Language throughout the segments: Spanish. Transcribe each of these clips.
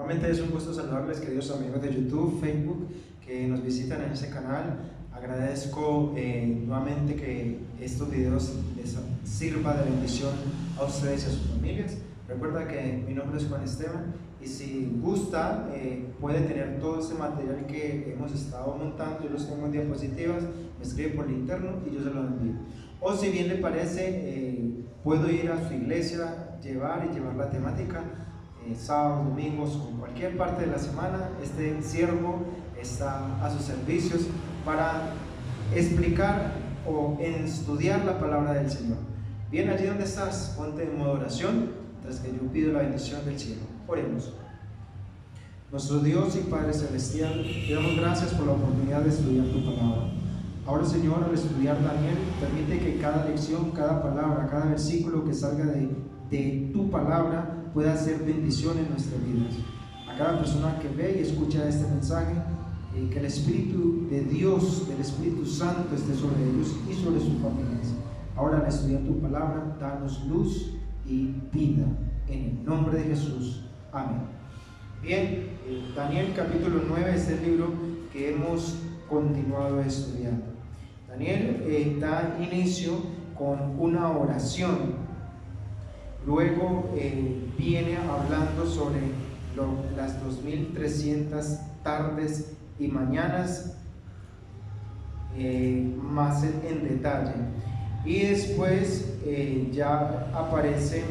Nuevamente es un gusto saludarles, queridos amigos de YouTube, Facebook, que nos visitan en ese canal. Agradezco nuevamente que estos videos les sirva de bendición a ustedes y a sus familias. Recuerda que mi nombre es Juan Esteban y si gusta puede tener todo ese material que hemos estado montando. Yo los tengo en diapositivas, me escribe por el interno y yo se los envío. O si bien le parece, puedo ir a su iglesia, llevar la temática. Sábados, domingos o cualquier parte de la semana, este siervo está a sus servicios para explicar o estudiar la palabra del Señor. Bien, allí donde estás, ponte en modo oración, mientras que yo pido la bendición del cielo. Oremos. Nuestro Dios y Padre Celestial, te damos gracias por la oportunidad de estudiar tu palabra. Ahora, Señor, al estudiar Daniel, permite que cada lección, cada palabra, cada versículo que salga de tu palabra pueda ser bendición en nuestras vidas. A cada persona que ve y escucha este mensaje, que el Espíritu de Dios, el Espíritu Santo esté sobre ellos y sobre sus familias. Ahora, al estudiar tu palabra, danos luz y vida. En el nombre de Jesús. Amén. Bien, Daniel capítulo 9 es el libro que hemos continuado estudiando. Daniel da inicio con una oración. Luego viene hablando sobre las 2300 tardes y mañanas más en detalle. Y después ya aparece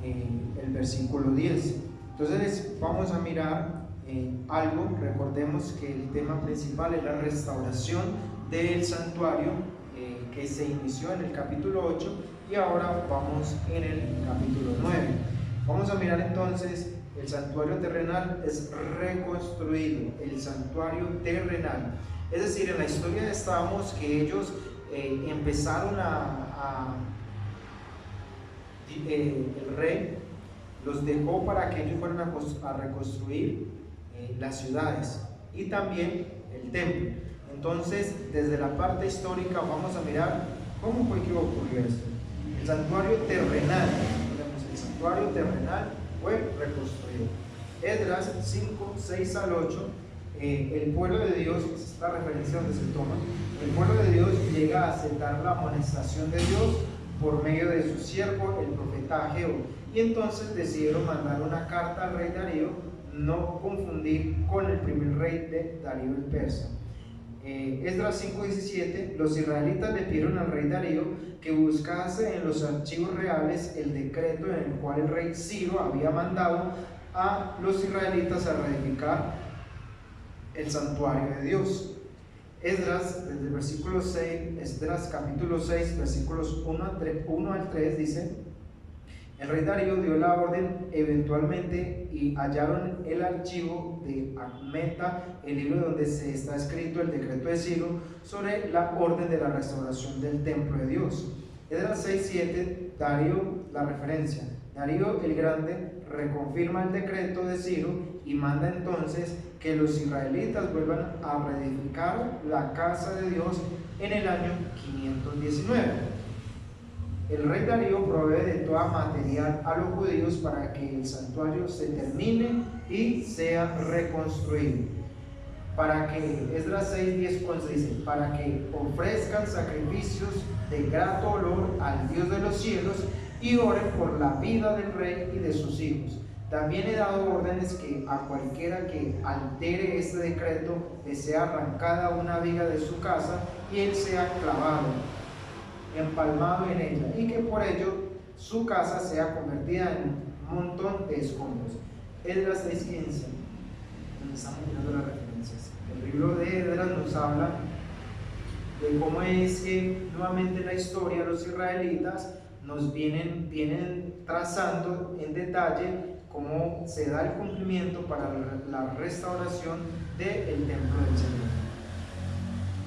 el versículo 10. Entonces vamos a mirar algo. Recordemos que el tema principal es la restauración del santuario que se inició en el capítulo 8 y ahora vamos en el capítulo 9. Vamos a mirar entonces, el santuario terrenal es reconstruido, el santuario terrenal. Es decir, en la historia estábamos que ellos empezaron el rey los dejó para que ellos fueran a reconstruir las ciudades y también el templo. Entonces, desde la parte histórica vamos a mirar cómo fue que ocurrió esto. El santuario terrenal fue reconstruido. Esdras 5, 6 al 8, el pueblo de Dios, esta referencia donde se toma, el pueblo de Dios llega a aceptar la amonestación de Dios por medio de su siervo, el profeta Ageo, y entonces decidieron mandar una carta al rey Darío, no confundir con el primer rey de Darío el persa. Esdras 5:17, los israelitas le pidieron al rey Darío que buscase en los archivos reales el decreto en el cual el rey Ciro había mandado a los israelitas a reedificar el santuario de Dios. Esdras, desde el versículo 6, Esdras capítulo 6, versículos 1 al 3 dice: el rey Darío dio la orden eventualmente y hallaron el archivo de Acmeta, el libro donde se está escrito el decreto de Ciro sobre la orden de la restauración del templo de Dios. Esdras 6:7, Darío, la referencia. Darío el Grande reconfirma el decreto de Ciro y manda entonces que los israelitas vuelvan a reedificar la casa de Dios en el año 519. El rey Darío provee de toda material a los judíos para que el santuario se termine y sea reconstruido. Para que, Esdras 6:10 dice, para que ofrezcan sacrificios de grato olor al Dios de los cielos y oren por la vida del rey y de sus hijos. También he dado órdenes que a cualquiera que altere este decreto le sea arrancada una viga de su casa y él sea clavado, empalmado en ella, y que por ello su casa sea convertida en un montón de escombros. Esdras 6:15, estamos mirando las referencias. El libro de Esdras nos habla de cómo es que nuevamente en la historia los israelitas nos vienen trazando en detalle cómo se da el cumplimiento para la restauración del templo del Señor.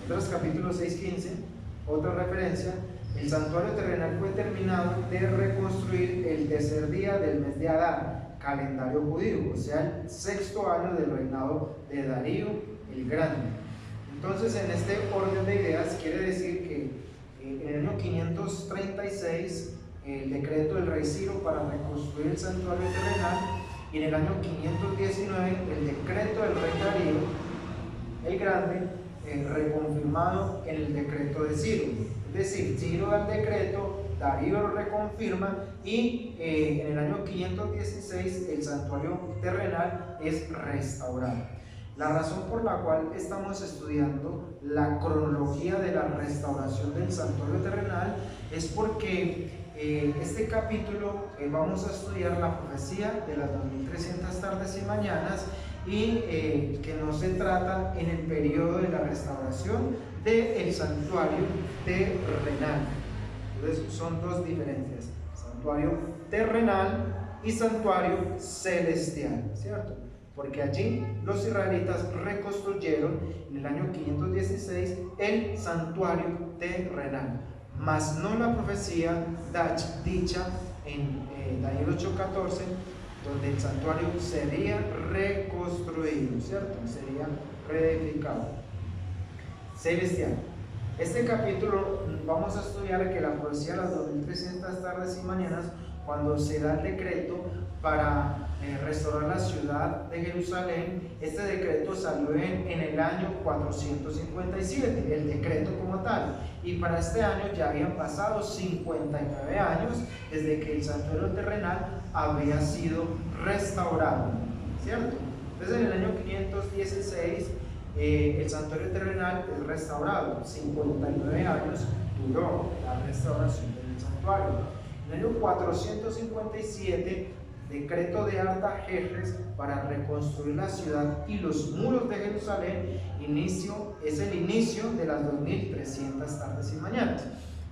Esdras capítulo 6:15, otra referencia: el santuario terrenal fue terminado de reconstruir el tercer día del mes de Adar, calendario judío, o sea, el sexto año del reinado de Darío el Grande. Entonces, en este orden de ideas, quiere decir que en el año 536, el decreto del rey Ciro para reconstruir el santuario terrenal, y en el año 519 el decreto del rey Darío el Grande, reconfirmado en el decreto de Ciro. Es decir, Ciro da el decreto, Darío lo reconfirma y en el año 516 el santuario terrenal es restaurado. La razón por la cual estamos estudiando la cronología de la restauración del santuario terrenal es porque este capítulo vamos a estudiar la profecía de las 2300 tardes y mañanas y que no se trata en el periodo de la restauración del santuario terrenal. Entonces son dos diferencias: santuario terrenal y santuario celestial, ¿cierto? Porque allí los israelitas reconstruyeron en el año 516 el santuario terrenal, mas no la profecía dicha en Daniel 8:14, donde el santuario sería reconstruido, ¿cierto? Sería reedificado. Celestial. Este capítulo vamos a estudiar que la profecía de las 2300 tardes y mañanas, cuando se da el decreto para restaurar la ciudad de Jerusalén, este decreto salió en el año 457, el decreto como tal, y para este año ya habían pasado 59 años desde que el santuario terrenal había sido restaurado, ¿cierto? Entonces en el año 516 el santuario terrenal es restaurado. 59 años duró la restauración del santuario. En el año 457, decreto de Artajerjes para reconstruir la ciudad y los muros de Jerusalén, es el inicio de las 2300 tardes y mañanas.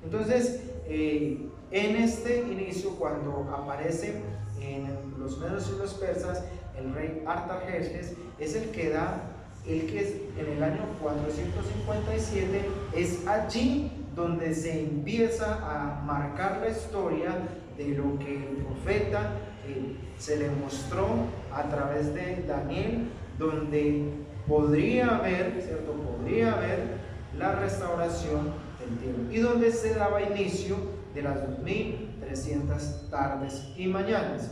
Entonces, en este inicio, cuando aparece en los medos y los persas, el rey Artajerjes es el que es en el año 457, es allí donde se empieza a marcar la historia de lo que el profeta se le mostró a través de Daniel, donde podría haber, ¿cierto? Podría haber la restauración del templo y donde se daba inicio de las 2300 tardes y mañanas.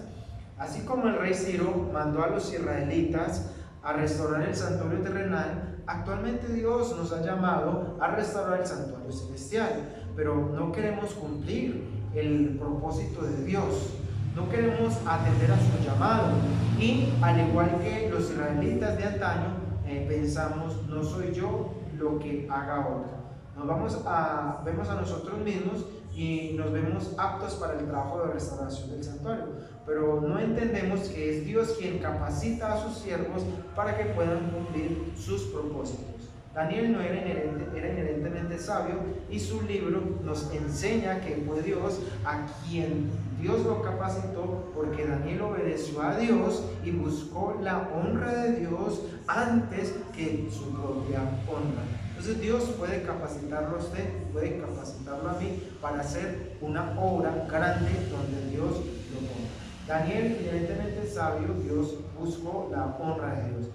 Así como el rey Ciro mandó a los israelitas a restaurar el santuario terrenal, actualmente Dios nos ha llamado a restaurar el santuario celestial, pero no queremos cumplir el propósito de Dios, no queremos atender a su llamado y al igual que los israelitas de antaño pensamos: no soy yo lo que haga otro. Vemos a nosotros mismos y nos vemos aptos para el trabajo de restauración del santuario, pero no entendemos que es Dios quien capacita a sus siervos para que puedan cumplir sus propósitos. Daniel no era inherentemente sabio y su libro nos enseña que fue Dios a quien Dios lo capacitó, porque Daniel obedeció a Dios y buscó la honra de Dios antes que su propia honra. Entonces Dios puede capacitarlo a usted, puede capacitarlo a mí para hacer una obra grande donde Dios lo ponga. Daniel, inherentemente sabio, Dios buscó la honra de Dios.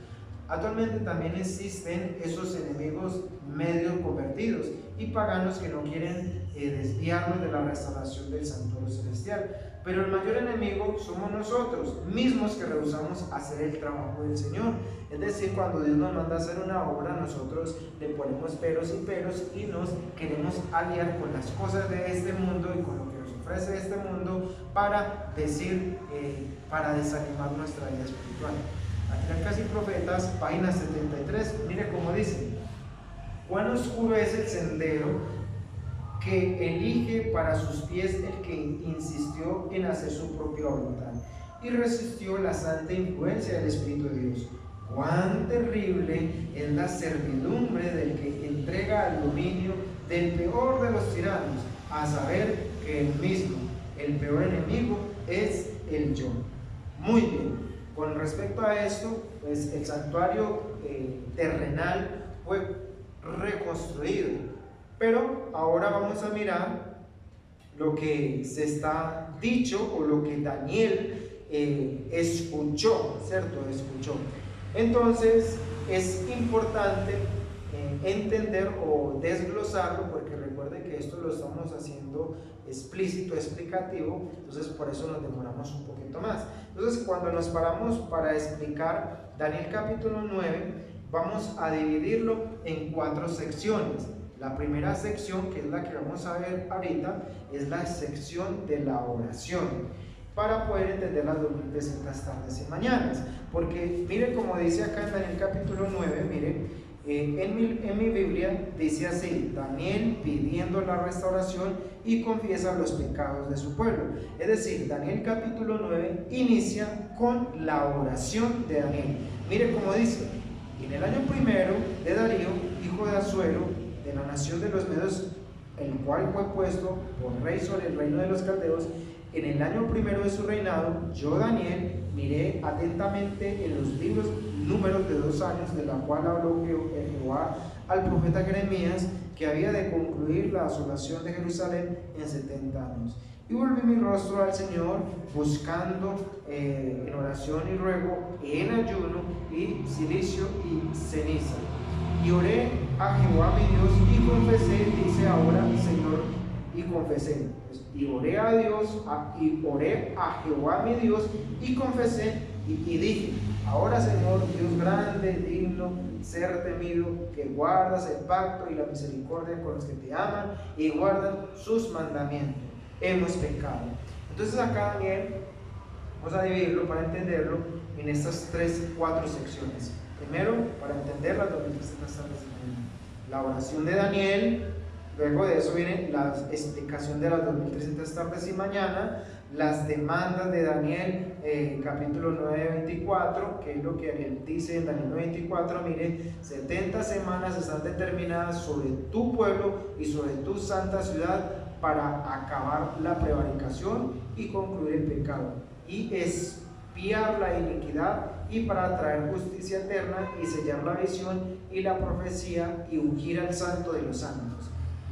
Actualmente también existen esos enemigos medio convertidos y paganos que no quieren desviarnos de la restauración del santuario celestial. Pero el mayor enemigo somos nosotros mismos, que rehusamos hacer el trabajo del Señor. Es decir, cuando Dios nos manda a hacer una obra, nosotros le ponemos peros y peros y nos queremos aliar con las cosas de este mundo y con lo que nos ofrece este mundo para desanimar nuestra vida espiritual. Patriarcas y Profetas, página 73, mire cómo dice: cuán oscuro es el sendero que elige para sus pies el que insistió en hacer su propia voluntad y resistió la santa influencia del Espíritu de Dios. Cuán terrible es la servidumbre del que entrega al dominio del peor de los tiranos, a saber que el mismo, el peor enemigo, es el yo. Muy bien. Con respecto a esto, pues el santuario terrenal fue reconstruido, pero ahora vamos a mirar lo que se está dicho o lo que Daniel escuchó, ¿cierto? Escuchó. Entonces es importante entender o desglosarlo, porque recuerde que esto lo estamos haciendo explícito, explicativo, entonces por eso nos demoramos un poquito más. Entonces cuando nos paramos para explicar Daniel capítulo 9, vamos a dividirlo en 4 secciones. La primera sección, que es la que vamos a ver ahorita, es la sección de la oración, para poder entender las 2300 tardes y mañanas. Porque miren como dice acá en Daniel capítulo 9, miren, en mi Biblia dice así: Daniel pidiendo la restauración y confiesa los pecados de su pueblo. Es decir, Daniel capítulo 9 inicia con la oración de Daniel. Miren cómo dice: en el año primero de Darío, hijo de Asuero, de la nación de los Medos, el cual fue puesto por rey sobre el reino de los caldeos, en el año primero de su reinado, yo Daniel miré atentamente en los libros números de 2 años, de la cual habló Jehová al profeta Jeremías, que había de concluir la asolación de Jerusalén en 70 años. Y volví mi rostro al Señor, buscando en oración y ruego, en ayuno y cilicio y ceniza. Y oré a Jehová mi Dios y confesé, dice ahora Señor, y confesé. Y oré a Dios, y oré a Jehová mi Dios y confesé y dije: ahora Señor, Dios grande, digno, ser temido, que guardas el pacto y la misericordia con los que te aman y guardan sus mandamientos. Hemos pecado. Entonces acá Daniel, vamos a dividirlo para entenderlo en estas 4 secciones. Primero, para entender las 2300 tardes y mañanas, la oración de Daniel. Luego de eso viene la explicación de las 2300 tardes y mañana, las demandas de Daniel, capítulo 9, 24, que es lo que él dice en Daniel 9, 24, mire, 70 semanas están determinadas sobre tu pueblo y sobre tu santa ciudad para acabar la prevaricación y concluir el pecado, y expiar la iniquidad, y para traer justicia eterna y sellar la visión y la profecía y ungir al santo de los santos.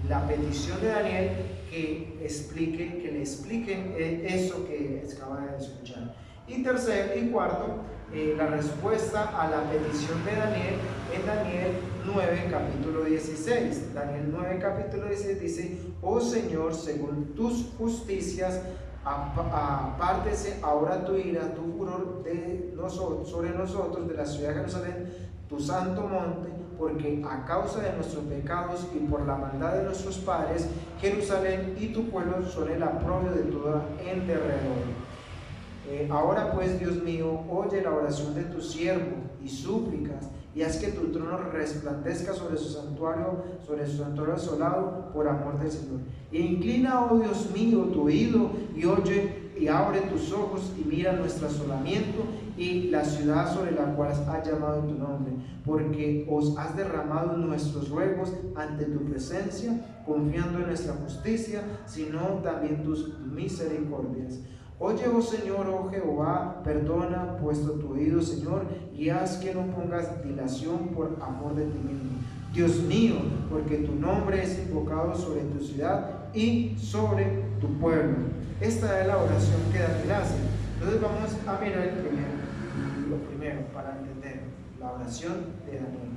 La petición de Daniel que le expliquen eso que acaba de escuchar. Y tercero y cuarto, la respuesta a la petición de Daniel en Daniel 9 capítulo 16. Daniel 9 capítulo 16 dice: oh Señor, según tus justicias, apártese ahora tu ira, tu furor sobre nosotros, de la ciudad de Jerusalén, tu santo monte, porque a causa de nuestros pecados y por la maldad de nuestros padres, Jerusalén y tu pueblo son el aprobio de toda en derredor. Ahora pues, Dios mío, oye la oración de tu siervo y súplicas, y haz que tu trono resplandezca sobre su santuario asolado, por amor del Señor. E inclina, oh Dios mío, tu oído y oye y abre tus ojos y mira nuestro asolamiento y la ciudad sobre la cual has llamado tu nombre, porque os has derramado nuestros ruegos ante tu presencia, confiando en nuestra justicia, sino también tus misericordias. Oye, oh Señor, oh Jehová, perdona, puesto tu oído, Señor, y haz que no pongas dilación por amor de ti mismo. Dios mío, porque tu nombre es invocado sobre tu ciudad y sobre tu pueblo. Esta es la oración que Daniel hace. Entonces vamos a mirar lo primero para entender la oración de Daniel.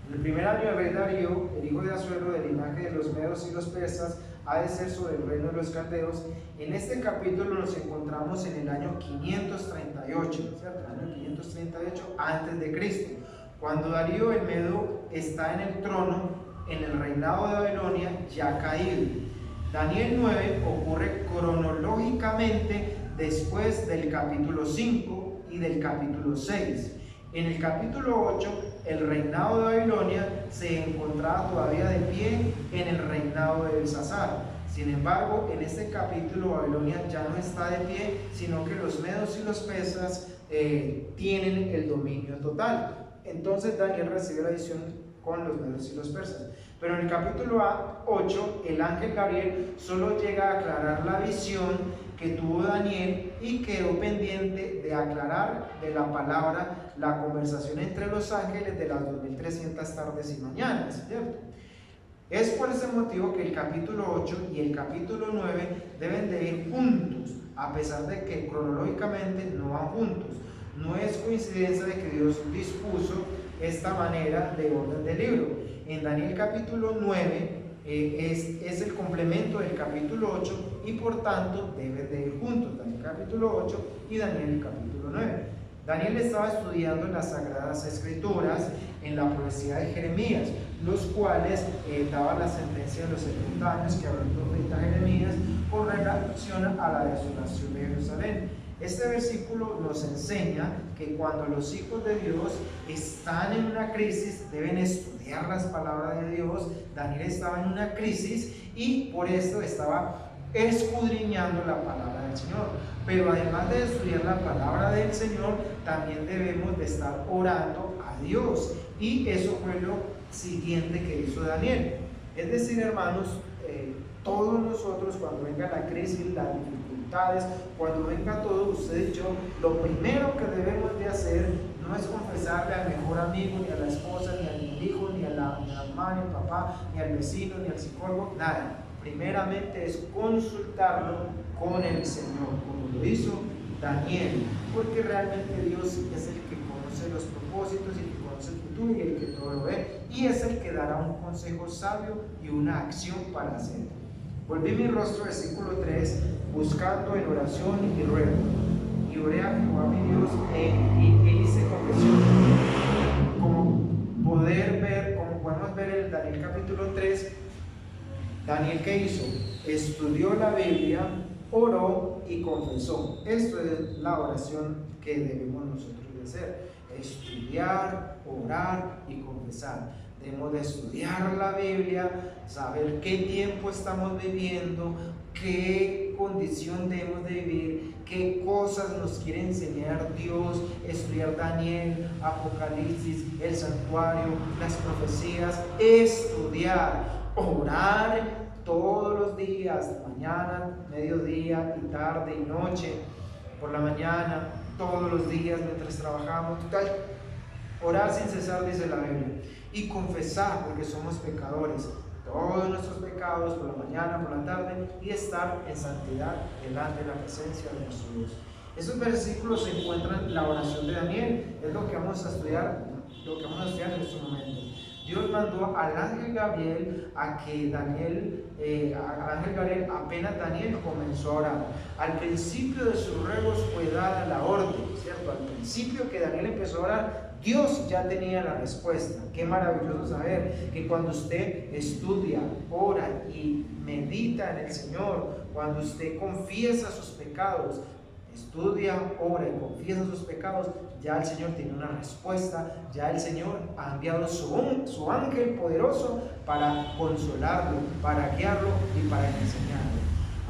En el primer año del rey Darío, el hijo de Asuero, del linaje de los medos y los persas, ha de ser sobre el reino de los caldeos. En este capítulo nos encontramos en el año 538, ¿cierto? El año 538 antes de Cristo, cuando Darío el Medo está en el trono, en el reinado de Babilonia ya caído. Daniel 9 ocurre cronológicamente después del capítulo 5 y del capítulo 6. En el capítulo 8, el reinado de Babilonia se encontraba todavía de pie en el reinado de Belsasar. Sin embargo, en este capítulo Babilonia ya no está de pie, sino que los medos y los persas tienen el dominio total. Entonces Daniel recibe la visión con los medos y los persas. Pero en el capítulo 8, el ángel Gabriel solo llega a aclarar la visión que tuvo Daniel y quedó pendiente de aclarar de la palabra la conversación entre los ángeles de las 2300 tardes y mañanas, ¿cierto? Es por ese motivo que el capítulo 8 y el capítulo 9 deben de ir juntos, a pesar de que cronológicamente no van juntos. No es coincidencia de que Dios dispuso esta manera de orden del libro. En Daniel capítulo 9, es el complemento del capítulo 8 y por tanto deben de ir juntos, Daniel capítulo 8 y Daniel capítulo 9. Daniel estaba estudiando en las Sagradas Escrituras, en la profecía de Jeremías, los cuales daban la sentencia de los 70 años que habló el profeta Jeremías con relación a la desolación de Jerusalén. Este versículo nos enseña que cuando los hijos de Dios están en una crisis, deben estudiar las palabras de Dios. Daniel estaba en una crisis y por esto estaba escudriñando la palabra del Señor. Pero además de estudiar la palabra del Señor, también debemos de estar orando a Dios. Y eso fue lo siguiente que hizo Daniel. Es decir, hermanos, todos nosotros, cuando venga la crisis, las dificultades, cuando venga todo, usted y yo, lo primero que debemos de hacer no es confesarle al mejor amigo, ni a la esposa, ni al hijo, ni a la mamá, ni al papá, ni al vecino, ni al psicólogo, nada. Primeramente es consultarlo con el Señor, como lo hizo Daniel, porque realmente Dios es el que conoce los propósitos y el que conoce el futuro y el que todo lo ve, y es el que dará un consejo sabio y una acción para hacer. Volví mi rostro, versículo 3, buscando en oración y ruego, y oré a Jehová mi Dios y hice confesión. Como podemos ver en Daniel capítulo 3, Daniel, ¿qué hizo? Estudió la Biblia, oró y confesó. Esto es la oración que debemos nosotros de hacer: estudiar, orar y confesar. Debemos de estudiar la Biblia, saber qué tiempo estamos viviendo, qué condición debemos de vivir, qué cosas nos quiere enseñar Dios, estudiar Daniel, Apocalipsis, el santuario, las profecías, estudiar, orar todos los días, mañana, mediodía y tarde y noche, por la mañana, todos los días mientras trabajamos, orar sin cesar, dice la Biblia, y confesar, porque somos pecadores, todos nuestros pecados por la mañana, por la tarde, y estar en santidad delante de la presencia de nuestro Dios. Esos versículos se encuentran en la oración de Daniel, es lo que vamos a estudiar, en este momento. Dios mandó al ángel Gabriel a que apenas Daniel comenzó a orar. Al principio de sus ruegos fue dada la orden, ¿cierto? Al principio que Daniel empezó a orar, Dios ya tenía la respuesta. Qué maravilloso saber que cuando usted estudia, ora y medita en el Señor, cuando usted confiesa sus pecados, estudia, ora y confiesa sus pecados, ya el Señor tiene una respuesta, ya el Señor ha enviado su ángel poderoso para consolarlo, para guiarlo y para enseñarlo.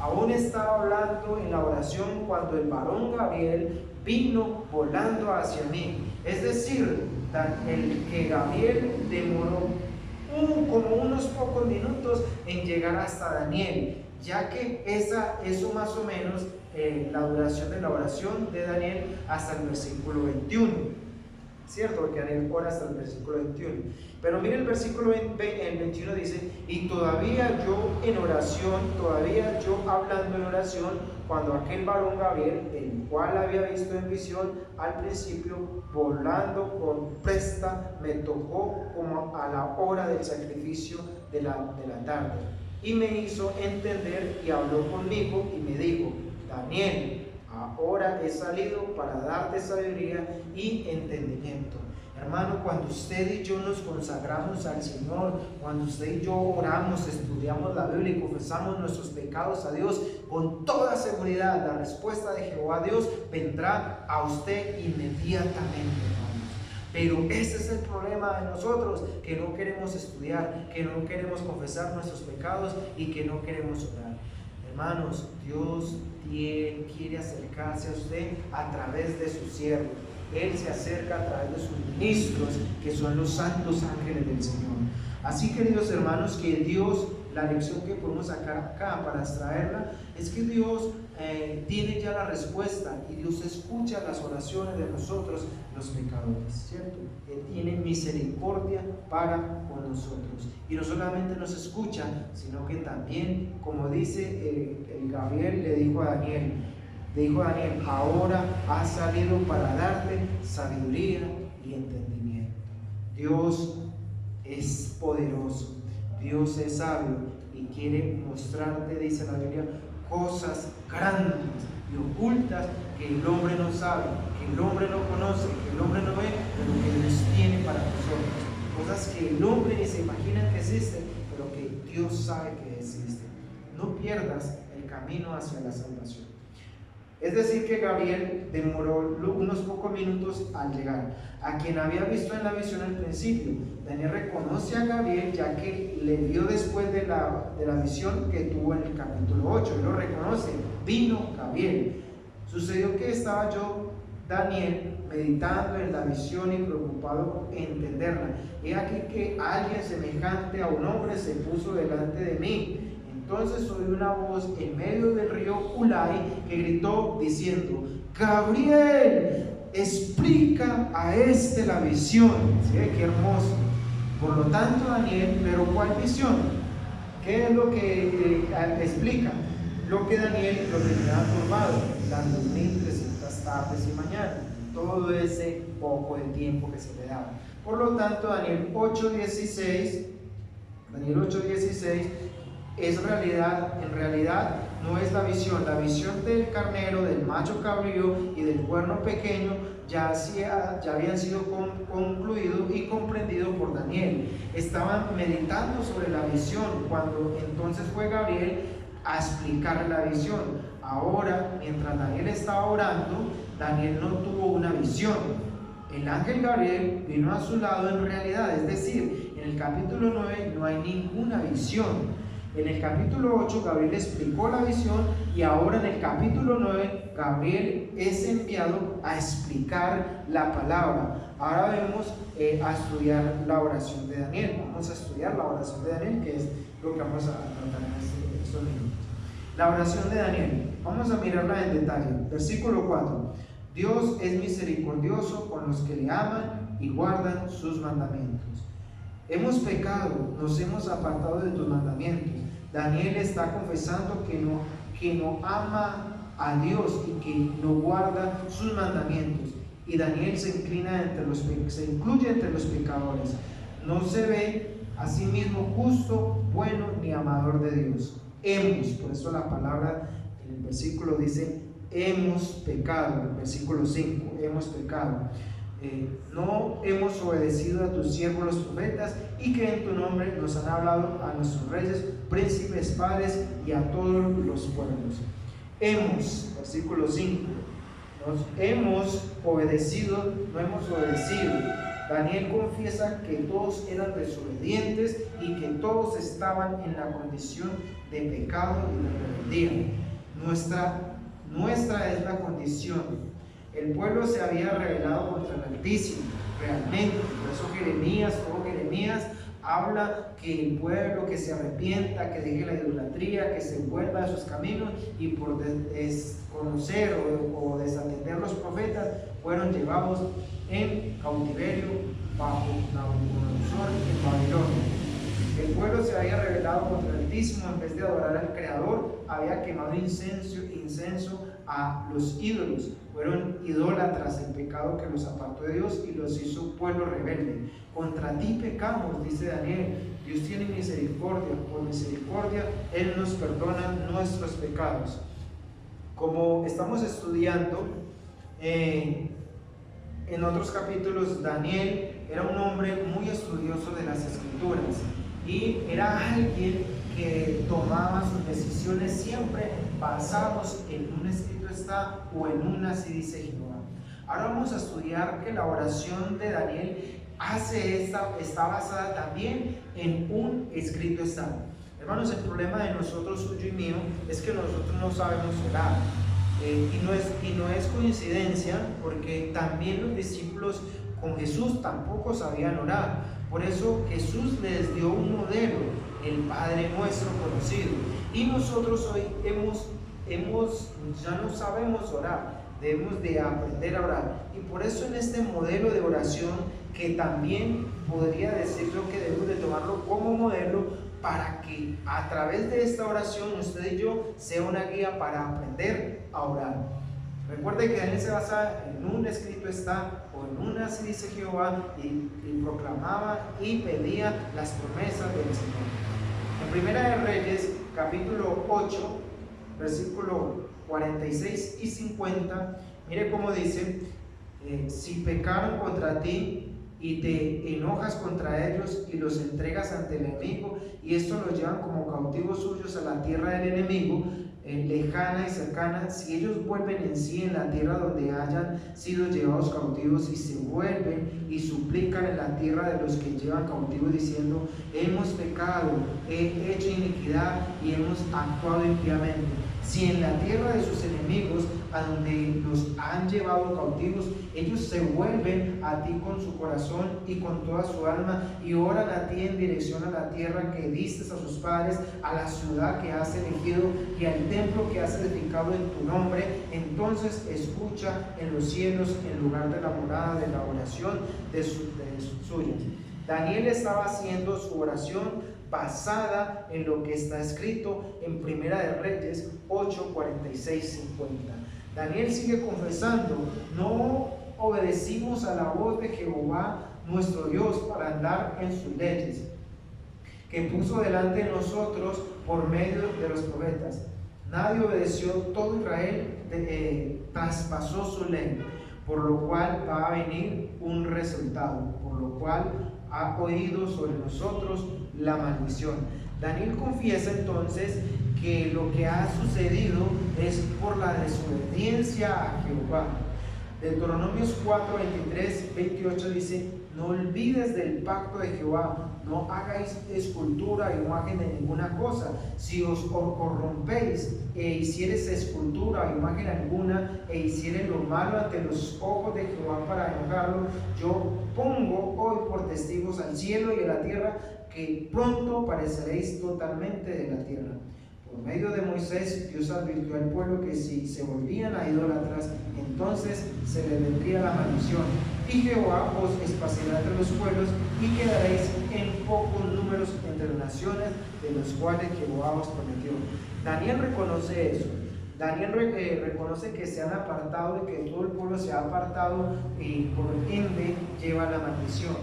Aún estaba hablando en la oración cuando el varón Gabriel vino volando hacia mí. Es decir, el que Gabriel demoró como unos pocos minutos en llegar hasta Daniel, ya que eso más o menos la duración de la oración de Daniel hasta el versículo 21, ¿cierto? Porque Daniel ora hasta el versículo 21. Pero mire el versículo 21 dice: y todavía yo en oración, todavía yo hablando en oración, cuando aquel varón Gabriel, el cual había visto en visión al principio, volando con presta, me tocó como a la hora del sacrificio de la tarde, y me hizo entender y habló conmigo y me dijo: Daniel, ahora he salido para darte sabiduría y entendimiento. Hermano, cuando usted y yo nos consagramos al Señor, cuando usted y yo oramos, estudiamos la Biblia y confesamos nuestros pecados a Dios, con toda seguridad la respuesta de Jehová Dios vendrá a usted inmediatamente, hermanos. Pero ese es el problema de nosotros, que no queremos estudiar, que no queremos confesar nuestros pecados y que no queremos orar. Hermanos, Dios quiere acercarse a usted a través de su siervo. Él se acerca a través de sus ministros, que son los santos ángeles del Señor. Así, queridos hermanos, que Dios, la lección que podemos sacar acá para extraerla, es que Dios tiene ya la respuesta, y Dios escucha las oraciones de nosotros, los pecadores, ¿cierto? Él tiene misericordia para con nosotros, y no solamente nos escucha, sino que también, como dice el Gabriel, le dijo a Daniel, ahora has salido para darte sabiduría y entendimiento. Dios es poderoso, Dios es sabio, y quiere mostrarte, dice la Biblia, cosas grandes y ocultas que el hombre no sabe, que el hombre no conoce, que el hombre no ve, pero que Dios tiene para nosotros. Cosas que el hombre ni se imagina que existen, pero que Dios sabe que existen. No pierdas el camino hacia la salvación. Es decir, que Gabriel demoró unos pocos minutos al llegar. A quien había visto en la visión al principio, Daniel reconoce a Gabriel, ya que le vio después de la visión que tuvo en el capítulo 8. Él lo reconoce, vino Gabriel. Sucedió que estaba yo, Daniel, meditando en la visión y preocupado en entenderla. He aquí que alguien semejante a un hombre se puso delante de mí. Entonces oí una voz en medio del río Ulai que gritó diciendo: Gabriel, explica a este la visión. ¿Sí? Qué hermoso. Por lo tanto, Daniel, pero ¿cuál visión? ¿Qué es lo que explica? Lo que Daniel lo tenía turbado las 2300 tardes y mañanas, todo ese poco de tiempo que se le daba. Por lo tanto, Daniel 8:16 es realidad, en realidad no es la visión del carnero, del macho cabrío y del cuerno pequeño ya habían sido concluidos y comprendidos por Daniel. Estaban meditando sobre la visión cuando entonces fue Gabriel a explicar la visión. Ahora, mientras Daniel estaba orando, Daniel no tuvo una visión. El ángel Gabriel vino a su lado en realidad, es decir, en el capítulo 9 no hay ninguna visión. En el capítulo 8 Gabriel explicó la visión y ahora en el capítulo 9 Gabriel es enviado a explicar la palabra. Ahora vamos a estudiar la oración de Daniel. Vamos a estudiar la oración de Daniel, que es lo que vamos a tratar en estos minutos. La oración de Daniel, vamos a mirarla en detalle. Versículo 4. Dios es misericordioso con los que le aman y guardan sus mandamientos. Hemos pecado, nos hemos apartado de tus mandamientos. Daniel está confesando que no ama a Dios y que no guarda sus mandamientos. Y Daniel se incluye entre los pecadores. No se ve a sí mismo justo, bueno ni amador de Dios. Por eso la palabra en el versículo dice: hemos pecado. En el versículo 5, hemos pecado. No hemos obedecido a tus siervos los profetas, y que en tu nombre nos han hablado a nuestros reyes, príncipes, padres y a todos los pueblos. Versículo 5, no hemos obedecido. Daniel confiesa que todos eran desobedientes y que todos estaban en la condición de pecado y de rebeldía. Nuestra es la condición. El pueblo se había rebelado contra el Altísimo, realmente. Por eso Jeremías habla que el pueblo que se arrepienta, que deje la idolatría, que se vuelva a sus caminos, y por desconocer o desatender los profetas, fueron llevados en cautiverio bajo Nabucodonosor en Babilonia. El pueblo se había rebelado contra el Altísimo. En vez de adorar al Creador, había quemado incenso a los ídolos. Fueron idólatras, el pecado que los apartó de Dios y los hizo pueblo rebelde. Contra ti pecamos, dice Daniel. Dios tiene misericordia, por misericordia Él nos perdona nuestros pecados. Como estamos estudiando en otros capítulos, Daniel era un hombre muy estudioso de las Escrituras y era alguien que tomaba sus decisiones siempre basados en un escrito está o en una así dice Jehová. Ahora vamos a estudiar que la oración de Daniel está basada también en un escrito está. Hermanos, el problema de nosotros, suyo y mío, es que nosotros no sabemos orar. Y no es coincidencia, porque también los discípulos con Jesús tampoco sabían orar. Por eso Jesús les dio un modelo, el Padre Nuestro conocido. Y nosotros hoy ya no sabemos orar, debemos de aprender a orar. Y por eso en este modelo de oración, que también podría decir yo que debemos de tomarlo como modelo, para que a través de esta oración usted y yo sea una guía para aprender a orar. Recuerde que Daniel se basa en un escrito está o en una así dice Jehová, y proclamaba y pedía las promesas del Señor. En Primera de Reyes, capítulo 8, versículo 46 y 50, mire cómo dice: si pecaron contra ti y te enojas contra ellos y los entregas ante el enemigo, y esto los llevan como cautivos suyos a la tierra del enemigo, lejana y cercana, si ellos vuelven en sí en la tierra donde hayan sido llevados cautivos, y se vuelven y suplican en la tierra de los que llevan cautivos, diciendo: hemos pecado, he hecho iniquidad y hemos actuado impíamente. Si en la tierra de sus enemigos, a donde los han llevado cautivos, ellos se vuelven a ti con su corazón y con toda su alma, y oran a ti en dirección a la tierra que diste a sus padres, a la ciudad que has elegido y al templo que has edificado en tu nombre, entonces escucha en los cielos, en lugar de la morada de la oración de sus suyas. Daniel estaba haciendo su oración basada en lo que está escrito en Primera de Reyes 8, 46, 50. Daniel sigue confesando: no obedecimos a la voz de Jehová nuestro Dios para andar en sus leyes, que puso delante de nosotros por medio de los profetas. Nadie obedeció, todo Israel traspasó su ley, por lo cual va a venir un resultado, por lo cual ha oído sobre nosotros la maldición. Daniel confiesa entonces que lo que ha sucedido es por la desobediencia a Jehová. Deuteronomios 4, 23, 28 dice: no olvides del pacto de Jehová, no hagáis escultura, imagen de ninguna cosa. Si os corrompéis e hicieres escultura, imagen alguna, e hicieres lo malo ante los ojos de Jehová para enojarlo, yo pongo hoy por testigos al cielo y a la tierra, que pronto pareceréis totalmente de la tierra. Por medio de Moisés, Dios advirtió al pueblo que si se volvían a idólatras, entonces se les vendría la maldición. Y Jehová os esparcirá entre los pueblos, y quedaréis en pocos números entre las naciones de los cuales Jehová os prometió. Daniel reconoce eso. Daniel reconoce que se han apartado y que todo el pueblo se ha apartado, y por ende lleva la maldición.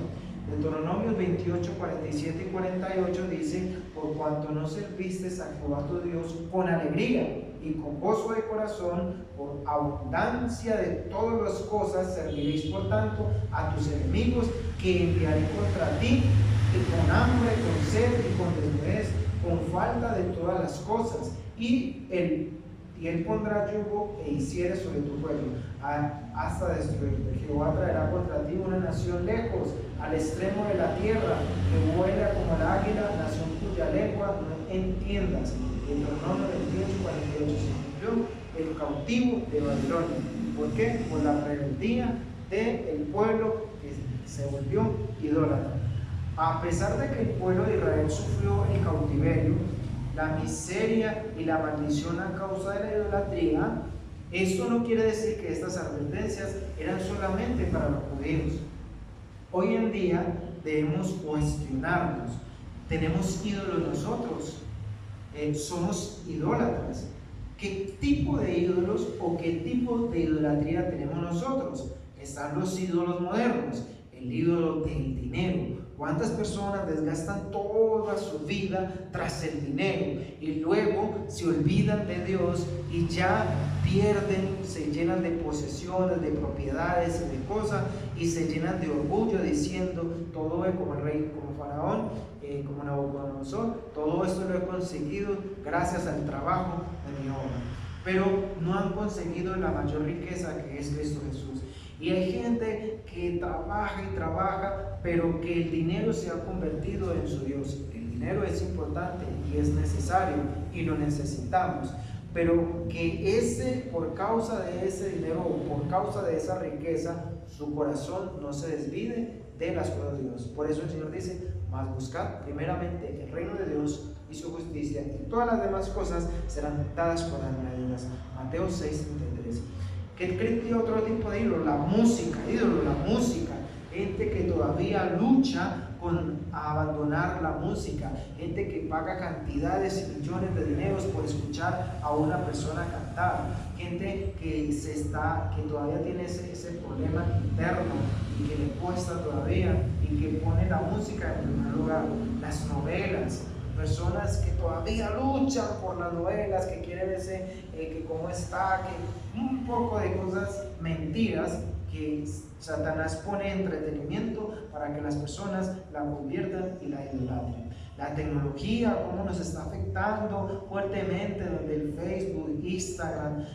Deuteronomios 28, 47 y 48 dice: por cuanto no serviste a Jehová tu Dios con alegría y con gozo de corazón, por abundancia de todas las cosas serviréis por tanto a tus enemigos, que enviaré contra ti, y con hambre, con sed y con desnudez, con falta de todas las cosas, y él pondrá yugo e hiciere sobre tu pueblo hasta destruirte. Jehová traerá contra ti una nación lejos, al extremo de la tierra, que vuela como el águila, nación cuya lengua no entiendas. Deuteronomio 28, 48. Se cumplió el cautivo de Babilonia. ¿Por qué? Por la rebeldía del pueblo que se volvió idólatra. A pesar de que el pueblo de Israel sufrió el cautiverio, la miseria y la maldición a causa de la idolatría, esto no quiere decir que estas advertencias eran solamente para los judíos. Hoy en día debemos cuestionarnos: ¿tenemos ídolos nosotros? ¿Somos idólatras? ¿Qué tipo de ídolos o qué tipo de idolatría tenemos nosotros? Están los ídolos modernos, el ídolo del dinero. ¿Cuántas personas desgastan toda su vida tras el dinero y luego se olvidan de Dios y ya pierden, se llenan de posesiones, de propiedades y de cosas, y se llenan de orgullo diciendo: todo es como el rey, como Faraón, como Nabucodonosor, todo esto lo he conseguido gracias al trabajo de mi obra. Pero no han conseguido la mayor riqueza, que es Cristo Jesús. Y hay gente que trabaja y trabaja, pero que el dinero se ha convertido en su Dios. El dinero es importante y es necesario y lo necesitamos, pero que por causa de ese dinero o por causa de esa riqueza, su corazón no se desvíe de las cosas de Dios. Por eso el Señor dice: mas buscad primeramente el reino de Dios y su justicia, y todas las demás cosas serán dadas por añadiduras. Mateo 6:33. ¿Qué otro tipo de ídolo? La música, la música. Gente que todavía lucha con abandonar la música, gente que paga cantidades y millones de dineros por escuchar a una persona cantar, gente que todavía tiene ese problema interno y que le cuesta todavía, y que pone la música en primer lugar. Las novelas, personas que todavía luchan por las novelas, que quieren ese, que cómo está, que un poco de cosas mentiras que Satanás pone entretenimiento para que las personas la conviertan y la idolatren. La tecnología, cómo nos está afectando fuertemente, donde el Facebook, Instagram,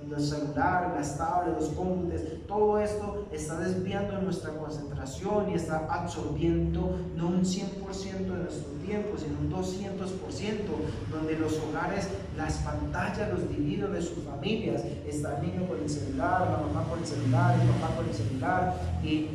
los celulares, las tablets, los cómputos, todo esto está desviando nuestra concentración y está absorbiendo no un 100% de nuestro tiempo, sino un 200%, donde los hogares, las pantallas los dividen de sus familias. Está el niño con el celular, la mamá con el celular, el papá con el celular, y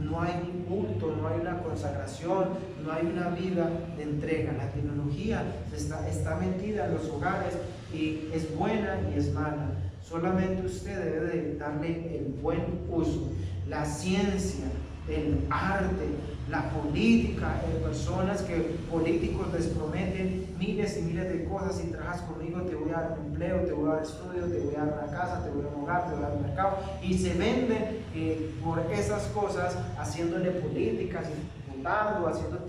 no hay un culto, no hay una consagración, no hay una vida de entrega. La tecnología está metida en los hogares y es buena y es mala. Solamente usted debe de darle el buen uso. La ciencia, el arte, la política, personas que políticos les prometen miles y miles de cosas: si trabajas conmigo te voy a dar un empleo, te voy a dar estudio, te voy a dar una casa, te voy a dar un hogar, te voy a dar un mercado, y se venden por esas cosas, haciéndole políticas, votando, haciendo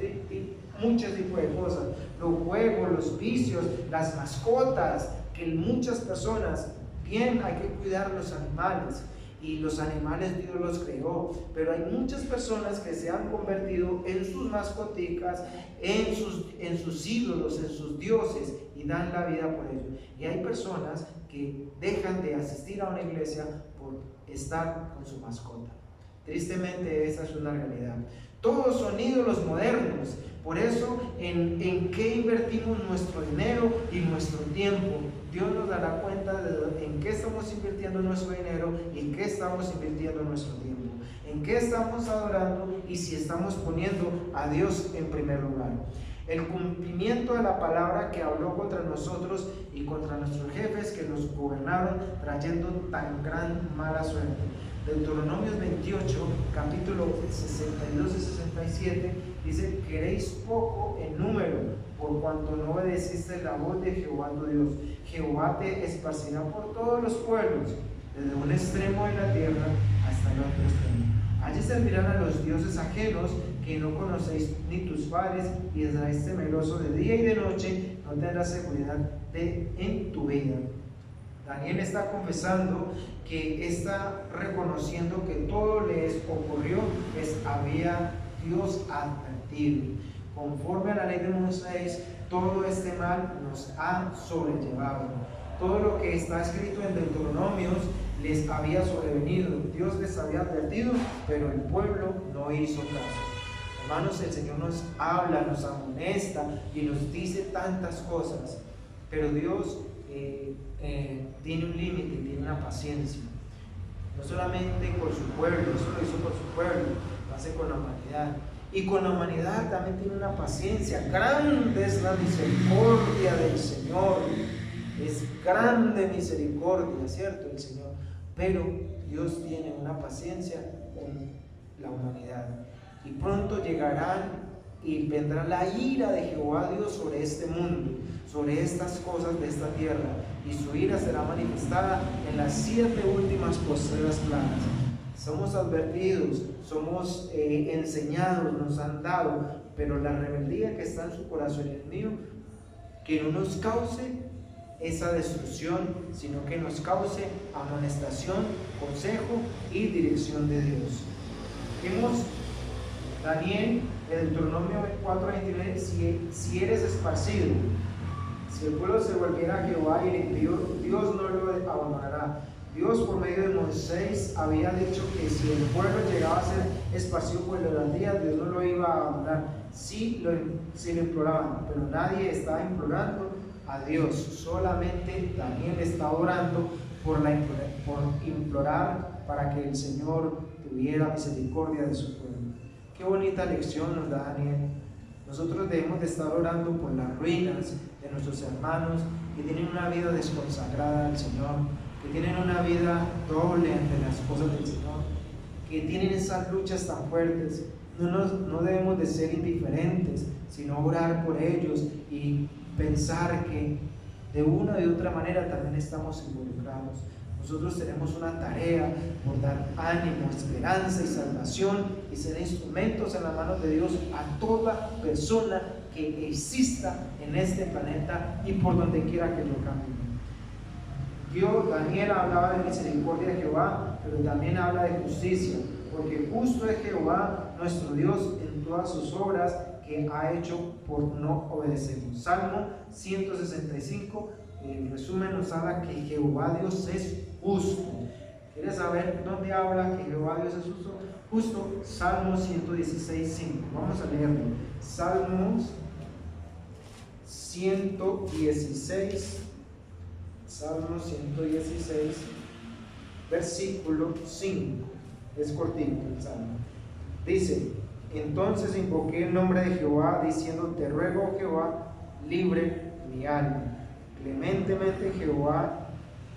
muchos tipos de cosas, los juegos, los vicios, las mascotas, que muchas personas, bien, hay que cuidar los animales, y los animales Dios los creó, pero hay muchas personas que se han convertido en sus mascoticas, en sus ídolos, en sus dioses, y dan la vida por ellos. Y hay personas que dejan de asistir a una iglesia por estar con su mascota. Tristemente esa es una realidad. Todos son ídolos modernos. Por eso, ¿en qué invertimos nuestro dinero y nuestro tiempo? Dios nos dará cuenta de en qué estamos invirtiendo nuestro dinero y en qué estamos invirtiendo nuestro tiempo. En qué estamos adorando y si estamos poniendo a Dios en primer lugar. El cumplimiento de la palabra que habló contra nosotros y contra nuestros jefes que nos gobernaron, trayendo tan gran mala suerte. Deuteronomios 28, capítulo 62 y 67, dice: queréis poco en número, por cuanto no obedeciste la voz de Jehová tu Dios. Jehová te esparcirá por todos los pueblos, desde un extremo de la tierra hasta el otro extremo. Allí servirán a los dioses ajenos que no conocéis ni tus padres, y estaréis temeroso de día y de noche, no tendrás seguridad en tu vida. Daniel está confesando que está reconociendo que todo les ocurrió, les había Dios advertido. Conforme a la ley de Moisés, todo este mal nos ha sobrellevado. Todo lo que está escrito en Deuteronomios les había sobrevenido. Dios les había advertido, pero el pueblo no hizo caso. Hermanos, el Señor nos habla, nos amonesta y nos dice tantas cosas, pero Dios tiene un límite, tiene una paciencia. No solamente con su pueblo, eso lo hizo con su pueblo, lo hace con la humanidad. Y con la humanidad también tiene una paciencia. Grande es la misericordia del Señor. Es grande misericordia, ¿cierto? El Señor. Pero Dios tiene una paciencia con la humanidad. Y pronto llegarán y vendrá la ira de Jehová Dios sobre este mundo, sobre estas cosas de esta tierra, y su ira será manifestada en las 7 últimas postreras plagas. Somos advertidos, somos enseñados, nos han dado, pero la rebeldía que está en su corazón y el mío, que no nos cause esa destrucción, sino que nos cause amonestación, consejo y dirección de Dios. Vimos Daniel, en Deuteronomio 4:29, si eres esparcido, si el pueblo se volviera a Jehová y le impidió, Dios no lo abandonará. Dios, por medio de Moisés, había dicho que si el pueblo llegaba a ser esparcido por los días, Dios no lo iba a abandonar. Sí lo imploraban, pero nadie estaba implorando a Dios. Solamente Daniel estaba orando por implorar para que el Señor tuviera misericordia de su pueblo. Qué bonita lección nos da Daniel. Nosotros debemos de estar orando por las ruinas de nuestros hermanos que tienen una vida desconsagrada al Señor, que tienen una vida doble ante las cosas del Señor, que tienen esas luchas tan fuertes. No debemos de ser indiferentes, sino orar por ellos y pensar que de una y de otra manera también estamos involucrados. Nosotros tenemos una tarea por dar ánimo, esperanza y salvación y ser instrumentos en las manos de Dios a toda persona que exista en este planeta y por donde quiera que yo camine. Daniel hablaba de misericordia de Jehová, pero también habla de justicia, porque justo es Jehová nuestro Dios en todas sus obras que ha hecho por no obedecernos. Salmo 165, el resumen nos habla que Jehová Dios es justo. ¿Quieres saber dónde habla que Jehová Dios es justo? Justo, Salmo 116, 5. Vamos a leerlo. Salmos 116, Salmo 116, versículo 5. Es cortito el salmo. Dice: entonces invoqué el nombre de Jehová, diciendo: te ruego, Jehová, libre mi alma. Clementemente Jehová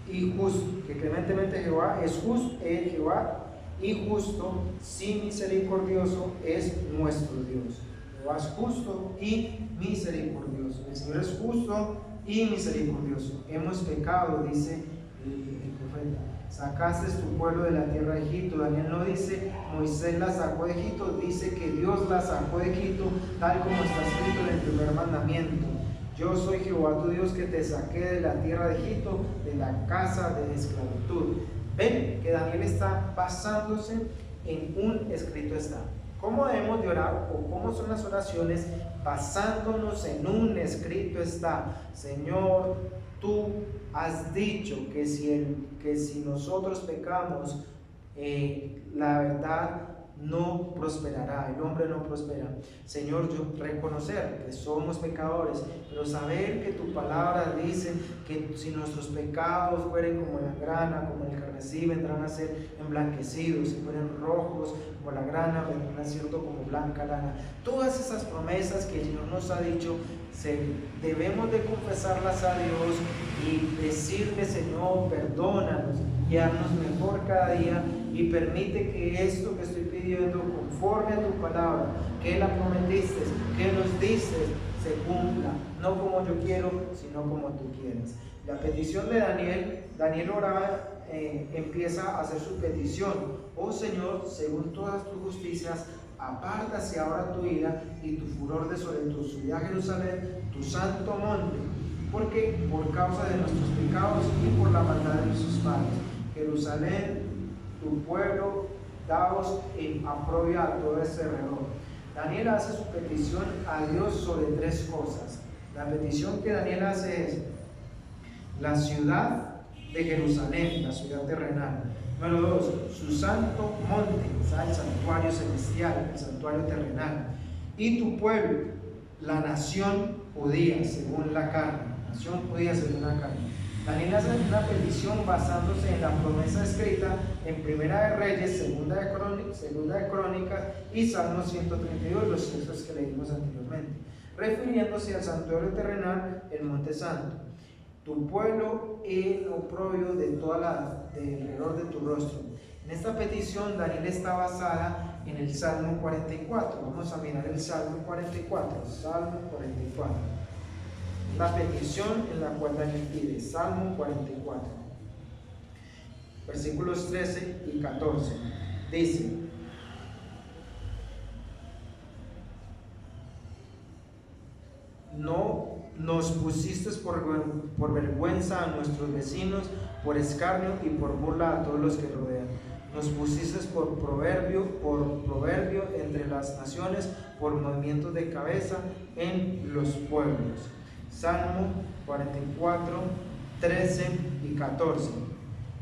y justo, que clementemente Jehová es justo, Jehová y justo, sí misericordioso es nuestro Dios. Jehová es justo y misericordioso. El Señor es justo y misericordioso. Hemos pecado, dice el profeta. Sacaste tu pueblo de la tierra de Egipto. Daniel no dice Moisés la sacó de Egipto, dice que Dios la sacó de Egipto, tal como está escrito en el primer mandamiento. Yo soy Jehová tu Dios, que te saqué de la tierra de Egipto, de la casa de esclavitud. Ven que Daniel está basándose en un escrito está. ¿Cómo debemos de orar o cómo son las oraciones? Basándonos en un escrito está. Señor, tú has dicho que si nosotros pecamos, la verdad no prosperará, el hombre no prospera. Señor, yo reconocer que somos pecadores, pero saber que tu palabra dice que si nuestros pecados fueren como la grana, como el carmesí, vendrán a ser emblanquecidos; si fueren rojos como la grana, vendrán a ser como blanca lana. Todas esas promesas que el Señor nos ha dicho, debemos de confesarlas a Dios y decirle: Señor, perdónanos y haznos mejor cada día, y permite que esto que estoy pidiendo, conforme a tu palabra, que la prometiste, que nos diste, se cumpla, no como yo quiero, sino como tú quieres. La petición de Daniel oraba, empieza a hacer su petición: oh Señor, según todas tus justicias, apártase ahora tu ira y tu furor de sobre tu ciudad Jerusalén, tu santo monte, porque por causa de nuestros pecados y por la maldad de nuestros padres, Jerusalén, tu pueblo, daos en aprobio a todo ese reloj. Daniel hace su petición a Dios sobre tres cosas. La petición que Daniel hace es la ciudad de Jerusalén, la ciudad terrenal. Número 2, su santo monte, o sea, el santuario celestial, el santuario terrenal. Y tu pueblo, la nación judía según la carne, nación judía según la carne. Daniel hace una petición basándose en la promesa escrita en Primera de Reyes, Segunda de Crónicas y Salmo 132, los textos que leímos anteriormente, refiriéndose al santuario terrenal, el monte santo. Tu pueblo el oprobio de alrededor de tu rostro. En esta petición Daniel está basada en el Salmo 44. Vamos a mirar el Salmo 44. Salmo 44. La petición en la cual Daniel pide, Salmo 44, versículos 13 y 14, dice: no nos pusiste por vergüenza a nuestros vecinos, por escarnio y por burla a todos los que rodean. Nos pusiste por proverbio entre las naciones, por movimientos de cabeza en los pueblos. Salmo 44, 13 y 14.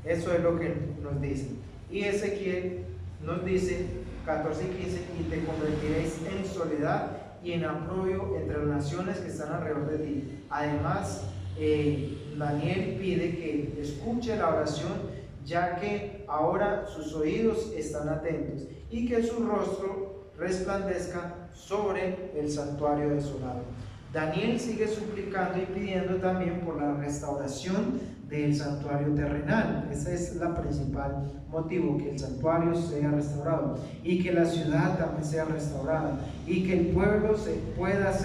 Eso es lo que nos dice. Y Ezequiel nos dice 14 y 15: y te convertiréis en soledad y en aprobio entre las naciones que están alrededor de ti. Además, Daniel pide que escuche la oración, ya que ahora sus oídos están atentos, y que su rostro resplandezca sobre el santuario desolado. Daniel sigue suplicando y pidiendo también por la restauración del santuario terrenal. Ese es el principal motivo, que el santuario sea restaurado y que la ciudad también sea restaurada y que el pueblo se pueda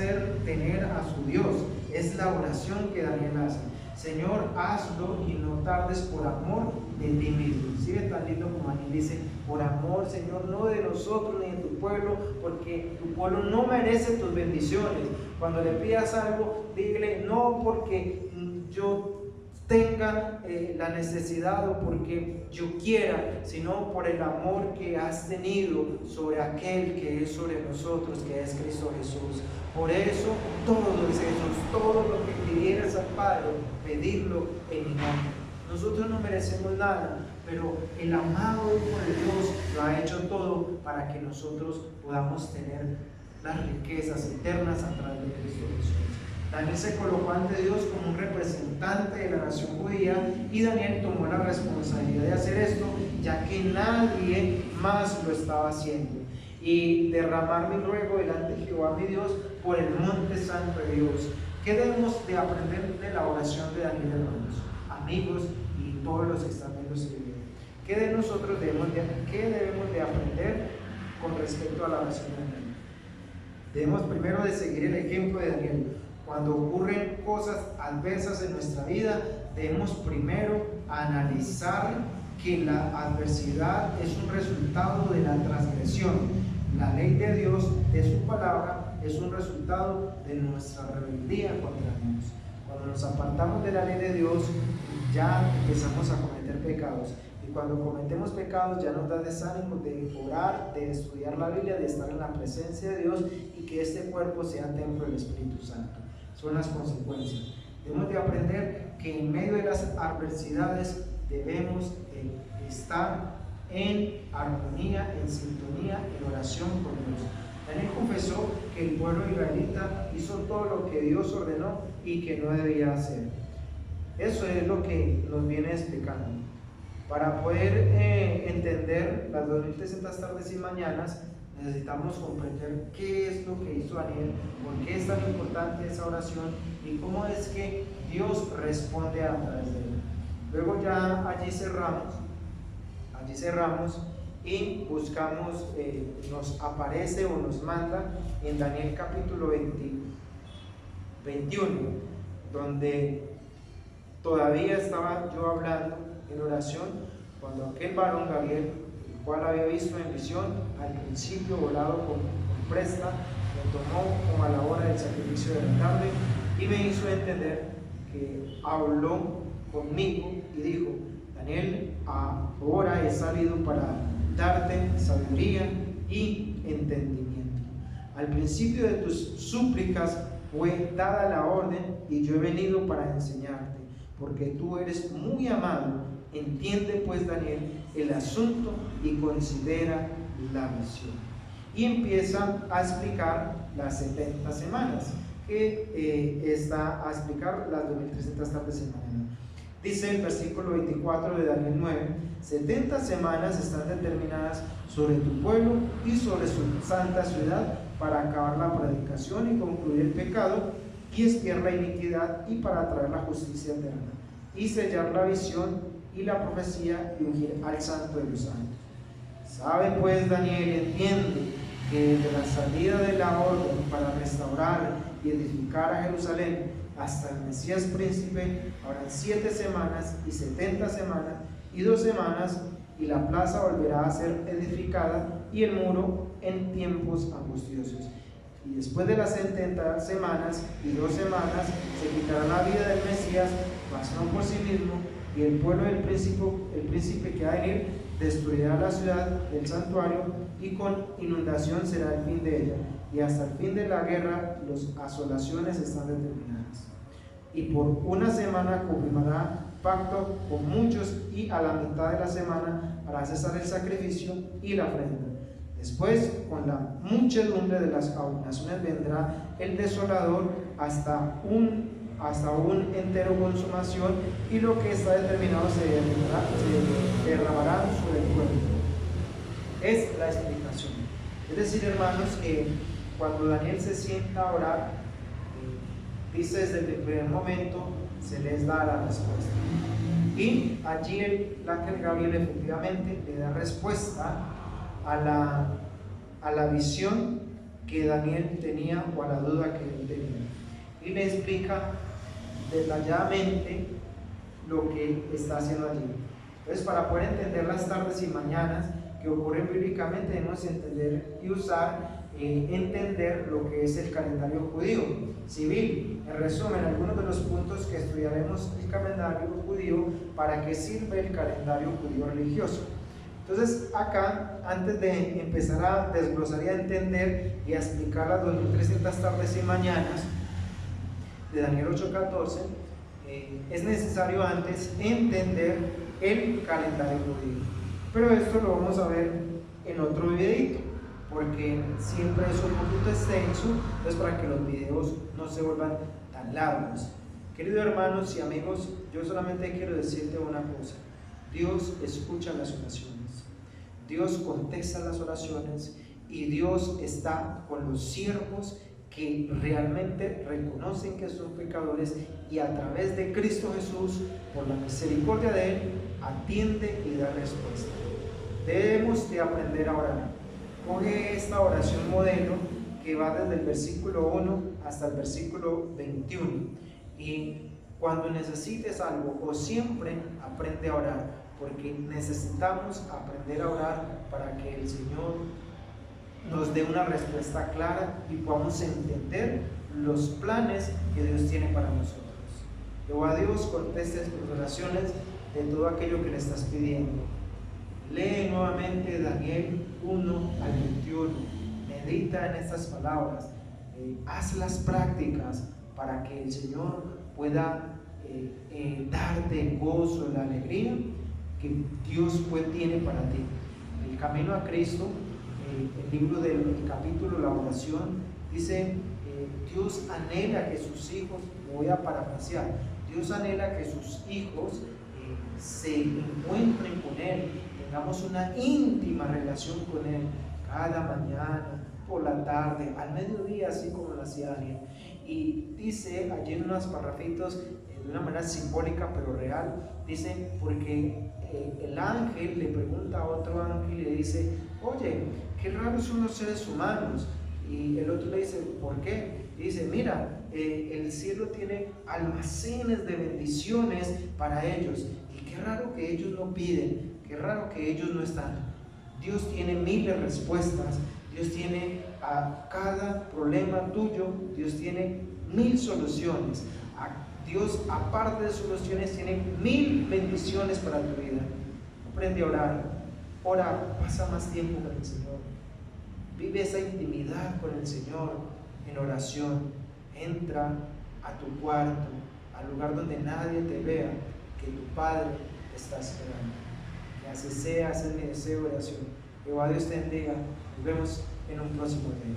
tener a su Dios. Es la oración que Daniel hace. Señor, hazlo y no tardes por amor de ti mismo. Sigue tan lindo como Daniel dice, por amor, Señor, no de nosotros ni de tu pueblo, porque tu pueblo no merece tus bendiciones. Cuando le pidas algo, dile, no porque yo tenga la necesidad o porque yo quiera, sino por el amor que has tenido sobre aquel que es sobre nosotros, que es Cristo Jesús. Por eso todo, dice Jesús, todo lo que pidieras al Padre, pedirlo en mi nombre. Nosotros no merecemos nada, pero el amado Hijo de Dios lo ha hecho todo para que nosotros podamos tener las riquezas eternas a través de Cristo Jesús. Daniel se colocó ante Dios como un representante de la nación judía y Daniel tomó la responsabilidad de hacer esto, ya que nadie más lo estaba haciendo. Y derramar mi ruego delante de Jehová mi Dios por el monte santo de Dios. ¿Qué debemos de aprender de la oración de Daniel, hermanos, amigos y todos los que están viendo este video? ¿Qué debemos de aprender con respecto a la oración de Daniel? Debemos primero de seguir el ejemplo de Daniel. Cuando ocurren cosas adversas en nuestra vida, debemos primero analizar que la adversidad es un resultado de la transgresión. La ley de Dios, de su palabra, es un resultado de nuestra rebeldía contra Dios. Cuando nos apartamos de la ley de Dios, ya empezamos a cometer pecados. Y cuando cometemos pecados, ya nos da desánimo de orar, de estudiar la Biblia, de estar en la presencia de Dios y que este cuerpo sea templo del Espíritu Santo. Son las consecuencias. Debemos de aprender que en medio de las adversidades debemos estar en armonía, en sintonía, en oración con Dios. Daniel confesó que el pueblo israelita hizo todo lo que Dios ordenó y que no debía hacer. Eso es lo que nos viene explicando. Para poder entender las 2300 tardes y mañanas, necesitamos comprender qué es lo que hizo Daniel, por qué es tan importante esa oración y cómo es que Dios responde a través de él. Luego ya allí cerramos y buscamos, nos aparece o nos manda en Daniel capítulo 21, donde todavía estaba yo hablando en oración cuando aquel varón Gabriel, el cual había visto en visión, al principio volado con presta, me tomó como a la hora del sacrificio de la tarde y me hizo entender que habló conmigo y dijo: Daniel, ahora he salido para darte sabiduría y entendimiento. Al principio de tus súplicas fue dada la orden y yo he venido para enseñarte, porque tú eres muy amado. Entiende pues, Daniel, el asunto y considera la visión. Y empieza a explicar las 70 semanas, que está a explicar las 2300 tardes y mañanas. Dice el versículo 24 de Daniel 9: 70 semanas están determinadas sobre tu pueblo y sobre su santa ciudad para acabar la predicación y concluir el pecado y expiar la iniquidad y para traer la justicia eterna y sellar la visión y la profecía y ungir al santo de los santos. Sabe pues, Daniel, y entiende que desde la salida de la orden para restaurar y edificar a Jerusalén hasta el Mesías príncipe habrán 7 semanas y 70 semanas y 2 semanas, y la plaza volverá a ser edificada y el muro en tiempos angustiosos. Y después de las 70 semanas y 2 semanas se quitará la vida del Mesías, mas no por sí mismo, y el pueblo del príncipe que ha de venir destruirá la ciudad del santuario, y con inundación será el fin de ella, y hasta el fin de la guerra las asolaciones están determinadas. Y por 1 semana confirmará pacto con muchos, y a la mitad de la semana hará cesar el sacrificio y la ofrenda. Después, con la muchedumbre de las abominaciones vendrá el desolador hasta un entero consumación, y lo que está determinado se derramará sobre el pueblo. Es la explicación. Es decir, hermanos, que cuando Daniel se sienta a orar, dice desde el primer momento, se les da la respuesta. Y allí el ángel Gabriel efectivamente le da respuesta a la visión que Daniel tenía o a la duda que él tenía. Y le explica detalladamente lo que está haciendo allí. Entonces, para poder entender las tardes y mañanas que ocurren bíblicamente, debemos entender y entender lo que es el calendario judío civil. En resumen, algunos de los puntos que estudiaremos el calendario judío, para qué sirve el calendario judío religioso. Entonces, acá, antes de empezar a desglosar y a entender y a explicar las 2300 tardes y mañanas de Daniel 8:14, es necesario antes entender el calendario judío. Pero esto lo vamos a ver en otro videito, porque siempre es un poquito extenso, entonces para que los videos no se vuelvan tan largos. Queridos hermanos y amigos, yo solamente quiero decirte una cosa: Dios escucha las oraciones, Dios contesta las oraciones, y Dios está con los siervos que realmente reconocen que son pecadores, y a través de Cristo Jesús, por la misericordia de Él, atiende y da respuesta. Debemos de aprender a orar. Coge esta oración modelo que va desde el versículo 1 hasta el versículo 21, y cuando necesites algo, o siempre, aprende a orar, porque necesitamos aprender a orar para que el Señor nos dé una respuesta clara y podamos entender los planes que Dios tiene para nosotros. Jehová Dios, conteste tus oraciones de todo aquello que le estás pidiendo. Lee nuevamente Daniel 1 al 21, medita en estas palabras, hazlas prácticas para que el Señor pueda darte gozo, la alegría que Dios tiene para ti. El camino a Cristo, el libro del capítulo, la oración, dice, Dios anhela que sus hijos, voy a parafrasear, Dios anhela que sus hijos se encuentren con Él, tengamos una íntima relación con Él, cada mañana, por la tarde, al mediodía, así como lo hacía Daniel. Y dice allí en unos parrafitos, de una manera simbólica pero real, dice, porque el ángel le pregunta a otro ángel y le dice, oye, qué raros son los seres humanos. Y el otro le dice, ¿por qué? Y dice, mira, el cielo tiene almacenes de bendiciones para ellos, y qué raro que ellos no piden, qué raro que ellos no están. Dios tiene miles de respuestas, Dios tiene a cada problema tuyo, Dios tiene 1000 soluciones. Dios, aparte de soluciones, tiene 1000 bendiciones para tu vida. Aprende a orar, ora, pasa más tiempo con el Señor, vive esa intimidad con el Señor en oración. Entra a tu cuarto, al lugar donde nadie te vea, que tu Padre te está esperando. Que así sea, ese es mi deseo de oración. Jehová Dios te bendiga. Nos vemos en un próximo video.